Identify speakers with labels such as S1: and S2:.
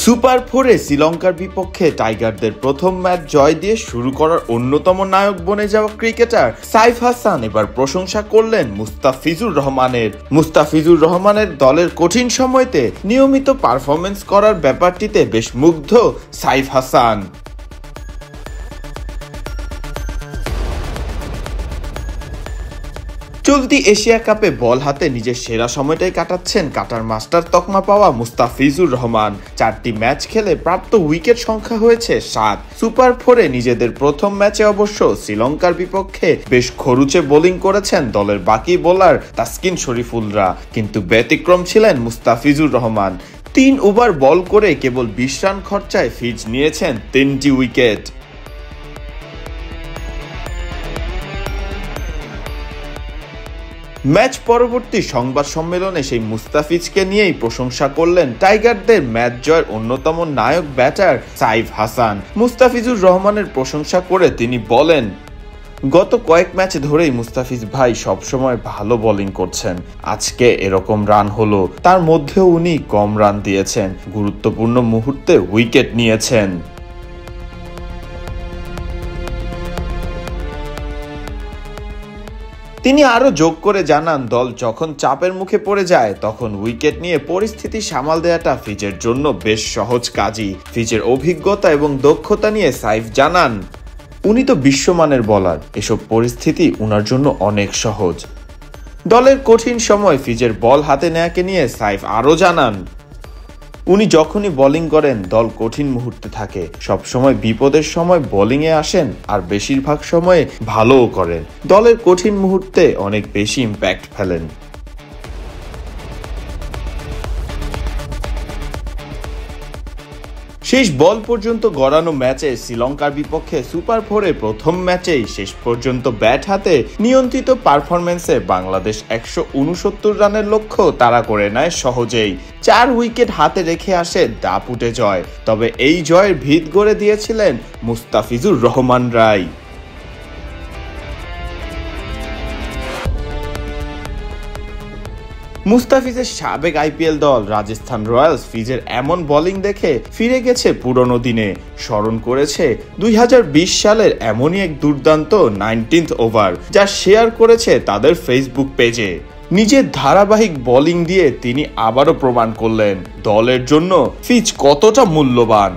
S1: Super 4-এ শ্রীলঙ্কার বিপক্ষে টাইগারদের প্রথম ম্যাচ জয় দিয়ে শুরু করার অন্যতম নায়ক বনে যাওয়া ক্রিকেটার সাইফ হাসান এবার প্রশংসা করলেন মুস্তাফিজুর রহমানের দলের কঠিন সময়তে নিয়মিত পারফরম্যান্স করার ব্যাপারটিতে বেশ মুগ্ধ সাইফ হাসান। চলতি এশিয়া কাপে বল হাতে নিজের সেরা সময়টাই কাটাচ্ছেন কাটার মাস্টার তকমা পাওয়া মুস্তাফিজুর রহমান। 4টি ম্যাচ খেলে প্রাপ্ত উইকেট সংখ্যা হয়েছে 7। সুপার 4-এ নিজেদের প্রথম ম্যাচে অবশ্য শ্রীলঙ্কার বিপক্ষে বেশ খরুচে বোলিং করেছেন দলের বাকি বোলার তাসকিন শরীফুলরা, কিন্তু ব্যতিক্রম ছিলেন মুস্তাফিজুর রহমান। 3 ওভার বল করে কেবল 20 রান খরচায় ফিজ নিয়েছেন 3টি উইকেট। ম্যাচ পরবর্তী সংবাদ সম্মেলনে সেই মুস্তাফিজকে নিয়েই প্রশংসা করলেন টাইগারদের ম্যাচ জয়ের অন্যতম নায়ক ব্যাটার সাইফ হাসান। মুস্তাফিজুর রহমানের প্রশংসা করে তিনি বলেন, গত কয়েক ম্যাচ ধরেই মুস্তাফিজ ভাই সবসময় ভালো বোলিং করছেন। আজকে এরকম রান হলো, তার মধ্যেও উনি কম রান দিয়েছেন, গুরুত্বপূর্ণ মুহূর্তে উইকেট নিয়েছেন। তিনি আরো যোগ করে জানান, দল যখন চাপের মুখে পড়ে যায় তখন উইকেট নিয়ে পরিস্থিতি সামাল দেওয়াটা ফিজের জন্য বেশ সহজ কাজই। ফিজের অভিজ্ঞতা এবং দক্ষতা নিয়ে সাইফ জানান, উনি তো বিশ্বমানের বোলার, এসব পরিস্থিতি উনার জন্য অনেক সহজ। দলের কঠিন সময় ফিজের বল হাতে নেয়াকে নিয়ে সাইফ আরো জানান, উনি যখনই বোলিং করেন দল কঠিন মুহূর্তে থাকে, সব সময় বিপদের সময় বোলিংয়ে আসেন আর বেশিরভাগ সময়ে ভালোও করেন, দলের কঠিন মুহূর্তে অনেক বেশি ইম্প্যাক্ট ফেলেন। শেষ বল পর্যন্ত গড়ানো ম্যাচে শ্রীলঙ্কার বিপক্ষে সুপার 4-এ প্রথম ম্যাচেই শেষ পর্যন্ত ব্যাট হাতে নিয়ন্ত্রিত পারফরম্যান্সে বাংলাদেশ 169 রানের লক্ষ্য তাড়া করে নেয় সহজেই। 4 উইকেট হাতে রেখে আসে দাপুটে জয়, তবে এই জয়ের ভিত গড়ে দিয়েছিলেন মুস্তাফিজুর রহমানরাই। মুস্তাফিজের সাবেক আইপিএল দল রাজস্থান রয়্যালস ফিজের এমন বোলিং দেখে ফিরে গেছে পুরনো দিনে, স্মরণ করেছে 2020 সালের এমনই এক দুর্দান্ত 19th ওভার, যা শেয়ার করেছে তাদের ফেসবুক পেজে। নিজের ধারাবাহিক বোলিং দিয়ে তিনি আবারও প্রমাণ করলেন দলের জন্য ফিজ কতটা মূল্যবান।